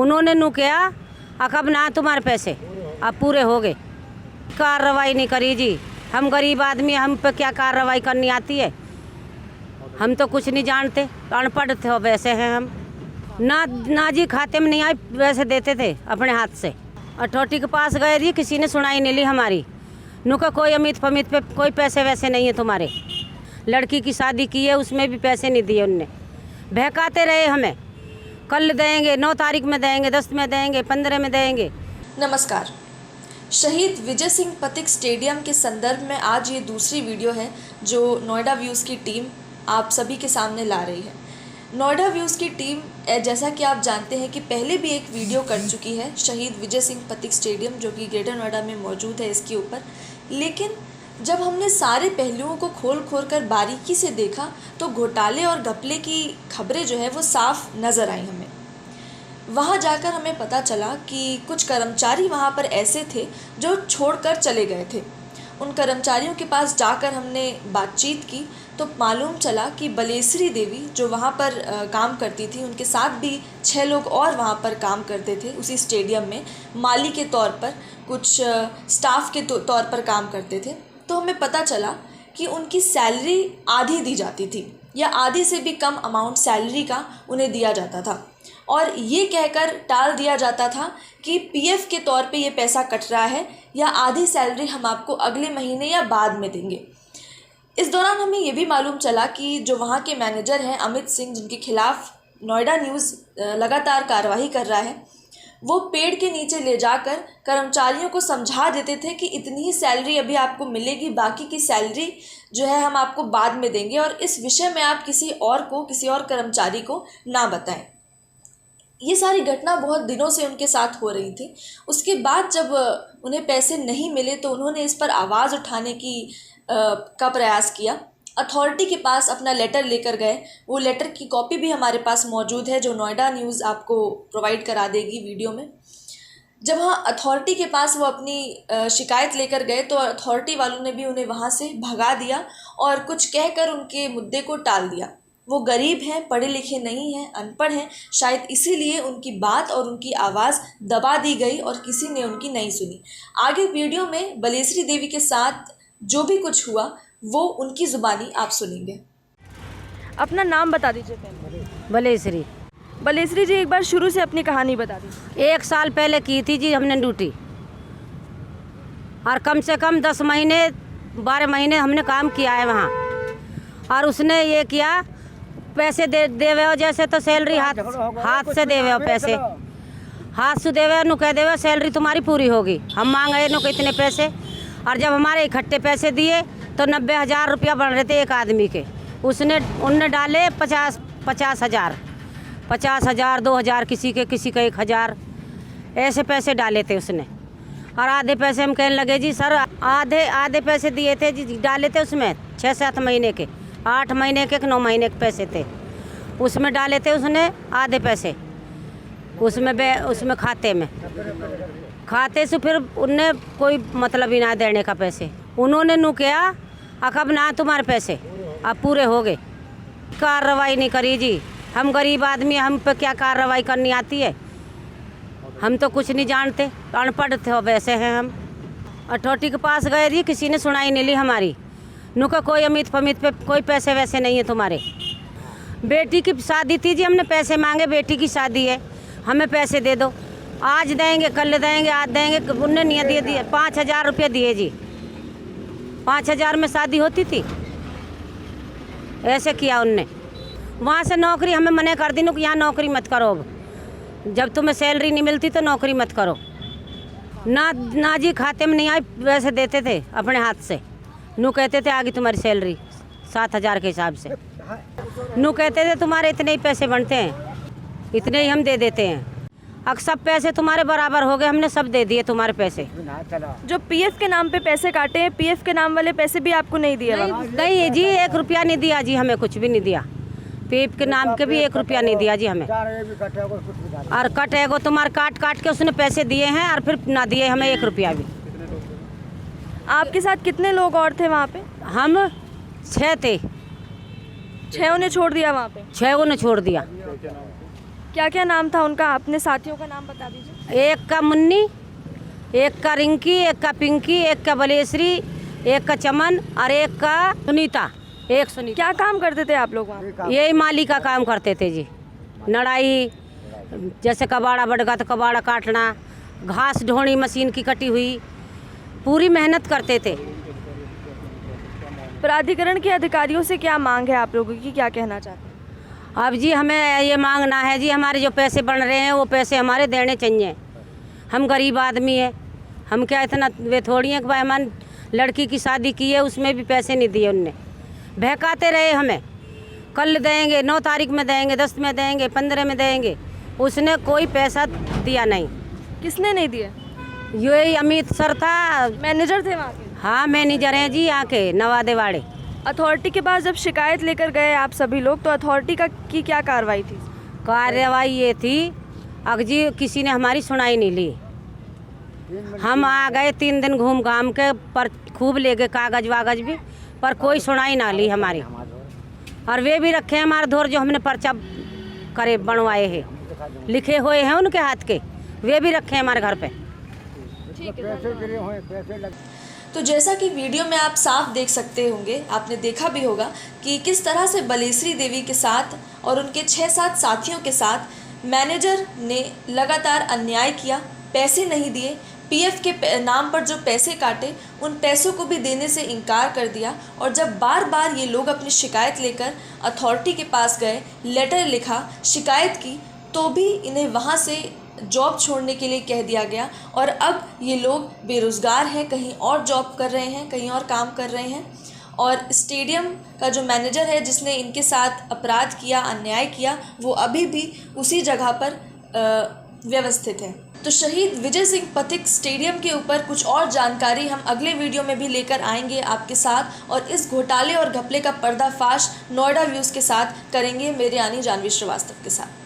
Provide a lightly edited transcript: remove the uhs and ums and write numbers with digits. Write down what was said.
उन्होंने नू किया अब ना तुम्हारे पैसे अब पूरे हो गए। कार्रवाई नहीं करी जी। हम गरीब आदमी, हम पे क्या कार्रवाई करनी आती है? हम तो कुछ नहीं जानते, अनपढ़ थे वैसे हैं हम। ना जी, खाते में नहीं आए, वैसे देते थे अपने हाथ से। अथॉरिटी के पास गए जी, किसी ने सुनाई नहीं ली हमारी। नुका कोई अमित फमित पे कोई पैसे वैसे नहीं है तुम्हारे। लड़की की शादी की है, उसमें भी पैसे नहीं दिए उनने। बहकाते रहे हमें, कल देंगे, 9 तारीख में देंगे, 10 में देंगे, 15 में देंगे। नमस्कार। शहीद विजय सिंह पथिक स्टेडियम के संदर्भ में आज ये दूसरी वीडियो है जो नोएडा व्यूज़ की टीम आप सभी के सामने ला रही है। नोएडा व्यूज़ की टीम जैसा कि आप जानते हैं कि पहले भी एक वीडियो कर चुकी है शहीद विजय सिंह पथिक स्टेडियम जो कि ग्रेटर नोएडा में मौजूद है इसके ऊपर। लेकिन जब हमने सारे पहलुओं को खोल कर बारीकी से देखा तो घोटाले और घपले की खबरें जो है वो साफ नज़र आई हमें। वहाँ जाकर हमें पता चला कि कुछ कर्मचारी वहाँ पर ऐसे थे जो छोड़कर चले गए थे। उन कर्मचारियों के पास जाकर हमने बातचीत की तो मालूम चला कि बलेश्वरी देवी जो वहाँ पर काम करती थी, उनके साथ भी 6 लोग और वहाँ पर काम करते थे उसी स्टेडियम में, माली के तौर पर, कुछ स्टाफ के तौर पर काम करते थे। तो हमें पता चला कि उनकी सैलरी आधी दी जाती थी या आधी से भी कम अमाउंट सैलरी का उन्हें दिया जाता था और ये कहकर टाल दिया जाता था कि पीएफ के तौर पे ये पैसा कट रहा है या आधी सैलरी हम आपको अगले महीने या बाद में देंगे। इस दौरान हमें ये भी मालूम चला कि जो वहाँ के मैनेजर हैं अमित सिंह, जिनके खिलाफ नोएडा न्यूज़ लगातार कार्रवाई कर रहा है, वो पेड़ के नीचे ले जाकर कर्मचारियों को समझा देते थे कि इतनी ही सैलरी अभी आपको मिलेगी, बाकी की सैलरी जो है हम आपको बाद में देंगे और इस विषय में आप किसी और कर्मचारी को ना बताएं। ये सारी घटना बहुत दिनों से उनके साथ हो रही थी। उसके बाद जब उन्हें पैसे नहीं मिले तो उन्होंने इस पर आवाज़ उठाने का प्रयास किया। अथॉरिटी के पास अपना लेटर लेकर गए। वो लेटर की कॉपी भी हमारे पास मौजूद है जो नोएडा न्यूज़ आपको प्रोवाइड करा देगी वीडियो में। जब वहाँ अथॉरिटी के पास वो अपनी शिकायत लेकर गए तो अथॉरिटी वालों ने भी उन्हें वहाँ से भगा दिया और कुछ कहकर उनके मुद्दे को टाल दिया। वो गरीब हैं, पढ़े लिखे नहीं हैं, अनपढ़ हैं, शायद इसीलिए उनकी बात और उनकी आवाज़ दबा दी गई और किसी ने उनकी नहीं सुनी। आगे वीडियो में बलेश्वरी देवी के साथ जो भी कुछ हुआ वो उनकी ज़ुबानी आप सुनेंगे। अपना नाम बता दीजिए पहले। बलेश्वरी जी, एक बार शुरू से अपनी कहानी बता दीजिए। 1 साल पहले की थी जी हमने ड्यूटी और कम से कम 10 महीने 12 महीने हमने काम किया है वहाँ। और उसने ये किया, पैसे देवे हो जैसे तो सैलरी हाथ से देवे हो, पैसे हाथ से देवे नु कह देवे सैलरी तुम्हारी पूरी होगी। हम मांगे नु कितने पैसे और जब हमारे इकट्ठे पैसे दिए तो 90,000 रुपया बन रहे थे एक आदमी के। उनने डाले 50,000, 2,000, किसी के 1,000 ऐसे पैसे डाले थे उसने। और आधे पैसे हम कहने लगे जी सर आधे पैसे दिए थे जी, डाले थे उसमें 6-7 महीने के, 8 महीने के 9 महीने के पैसे थे उसमें डाले थे उसने आधे पैसे उसमें खाते से फिर उनने कोई मतलब ही ना देने का पैसे। उन्होंने नू किया अब ना तुम्हारे पैसे अब पूरे हो गए। कार्रवाई नहीं करी जी। हम गरीब आदमी, हम पे क्या कार्रवाई करनी आती है? हम तो कुछ नहीं जानते, अनपढ़ थे वैसे हैं हम। अथॉरिटी के पास गए जी, किसी ने सुनाई नहीं ली हमारी। नुका कोई अमित फमित पे कोई पैसे वैसे नहीं है तुम्हारे। बेटी की शादी थी जी, हमने पैसे मांगे, बेटी की शादी है, हमें पैसे दे दो, आज देंगे, कल देंगे, आज देंगे। उनने नहीं दिए 5,000 रुपये दिए जी। 5,000 में शादी होती थी? ऐसे किया उनने। वहाँ से नौकरी हमें मना कर दी कि यहाँ नौकरी मत करो, अब जब तुम्हें सैलरी नहीं मिलती तो नौकरी मत करो। ना जी, खाते में नहीं आए, वैसे देते थे अपने हाथ से। नू कहते थे आगे तुम्हारी सैलरी 7,000 के हिसाब से। नू कहते थे तुम्हारे इतने ही पैसे बनते हैं, इतने ही हम दे देते हैं। अब सब पैसे तुम्हारे बराबर हो गए, हमने सब दे दिए तुम्हारे पैसे। जो पीएफ के नाम पे पैसे काटे हैं, पीएफ के नाम वाले पैसे भी आपको नहीं दिए? नहीं जी, 1 रुपया नहीं दिया जी, हमें कुछ भी नहीं दिया। पीएफ के नाम के भी 1 रुपया नहीं दिया जी हमें। और कटेगो तुम्हारे काट के उसने पैसे दिए हैं और फिर ना दिए हमें 1 रुपया भी। आपके साथ कितने लोग और थे वहाँ पे? हम 6 थे। 6 ने छोड़ दिया वहाँ पे? 6 ने छोड़ दिया। क्या क्या नाम था उनका, अपने साथियों का नाम बता दीजिए। एक का मुन्नी, एक का रिंकी, एक का पिंकी, एक का बलेश्री, एक का चमन और एक का सुनीता। एक सुनीता। क्या काम करते थे आप लोग वहाँ? यही माली का काम करते थे जी। नड़ाई, जैसे कबाड़ा बढ़ गया तो कबाड़ा काटना, घास ढोनी मशीन की कटी हुई, पूरी मेहनत करते थे। प्राधिकरण के अधिकारियों से क्या मांग है आप लोगों की, क्या कहना चाहते हैं? अब जी हमें ये मांगना है जी, हमारे जो पैसे बन रहे हैं वो पैसे हमारे देने चाहिए। हम गरीब आदमी है, हम क्या इतना वे थोड़ी हैं कि भाई हमारी लड़की की शादी की है उसमें भी पैसे नहीं दिए उनने। बहकाते रहे हमें, कल देंगे, 9 तारीख में देंगे, 10 में देंगे, 15 में देंगे, उसने कोई पैसा दिया नहीं। किसने नहीं दिए? यही अमित सर था, मैनेजर थे वहाँ के? हाँ मैनेजर हैं जी यहाँ के नवादे वाड़े। अथॉरिटी के पास जब शिकायत लेकर गए आप सभी लोग, तो अथॉरिटी की क्या कार्रवाई थी? कार्रवाई ये थी, अग जी किसी ने हमारी सुनाई नहीं ली। हम आ गए 3 दिन घूम घाम के, पर खूब ले गए कागज वागज भी, पर कोई सुनाई ना ली हमारी। और वे भी रखे हैं हमारे धोर जो हमने पर्चा करे बनवाए हैं, लिखे हुए हैं उनके हाथ के, वे भी रखे हैं हमारे घर पे। तो जैसा कि वीडियो में आप साफ देख सकते होंगे, आपने देखा भी होगा कि किस तरह से बलेश्री देवी के साथ और उनके 6-7 साथियों के साथ मैनेजर ने लगातार अन्याय किया, पैसे नहीं दिए, पीएफ के नाम पर जो पैसे काटे उन पैसों को भी देने से इनकार कर दिया। और जब बार बार ये लोग अपनी शिकायत लेकर अथॉरिटी के पास गए, लेटर लिखा, शिकायत की, तो भी इन्हें वहाँ से जॉब छोड़ने के लिए कह दिया गया। और अब ये लोग बेरोज़गार हैं, कहीं और जॉब कर रहे हैं, कहीं और काम कर रहे हैं। और स्टेडियम का जो मैनेजर है जिसने इनके साथ अपराध किया, अन्याय किया, वो अभी भी उसी जगह पर व्यवस्थित है। तो शहीद विजय सिंह पथिक स्टेडियम के ऊपर कुछ और जानकारी हम अगले वीडियो में भी लेकर आएंगे आपके साथ, और इस घोटाले और घपले का पर्दाफाश नोएडा व्यूज़ के साथ करेंगे, मेरे यानी जानवी श्रीवास्तव के साथ।